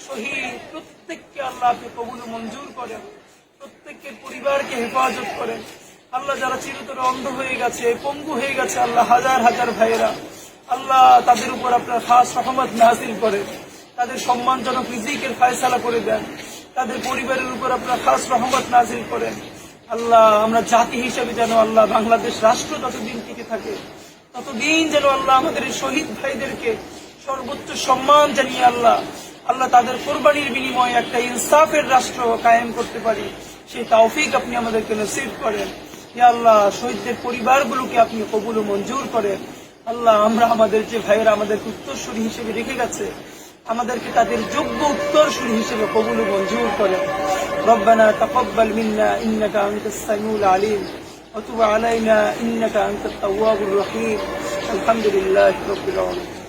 শহীদ প্রত্যেককে আল্লাহ আপনি কবুল ও মঞ্জুর করেন, প্রত্যেকের পরিবারকে হেফাজত করেন। আল্লাহ যারা চিরতরে অন্ধ হয়ে গেছে, পঙ্গু হয়ে গেছে, আল্লাহ হাজার হাজার ভাইয়েরা, আল্লাহ তাদের উপর আপনার খাস রহমত নাযিল করেন, তাদের সম্মানজনক রিজিকের ফয়সালা করে দেন, তাদের পরিবারের উপর আপনার খাস রহমত নাযিল করেন। আল্লাহ আমরা জাতি হিসেবে যেন আল্লাহ বাংলাদেশ রাষ্ট্র যতদিন টিকে থাকে ততদিন যেন আল্লাহ আমাদের এই শহীদ ভাইদেরকে সর্বোচ্চ সম্মান জানিয়ে আল্লাহ তাদের কোরবানির বিনিময়ে একটা ইনসাফের রাষ্ট্র কায়েম করতে পারি, সেই তৌফিক আপনি আমাদেরকে নসিব করেন। ইয়া আল্লাহ শহীদদের পরিবারগুলোকে আপনি কবুল ও মঞ্জুর করেন। আল্লাহ আমরা আমাদের যে ভাইয়েরা আমাদেরকে উত্তরসূরি হিসেবে রেখে গেছে, আমাদেরকে তাদের যোগ্য উত্তরসূরি হিসেবে কবুল ও মঞ্জুর করেন। রব্বানা তাকাব্বাল মিন্না ইন্নাকা আনতাস সামিউল আলিম ওয়া তুব আলাইনা ইন্নাকা আনতাত তাওয়াবুর রহিম। আলহামদুলিল্লাহি রাব্বিল আলামিন।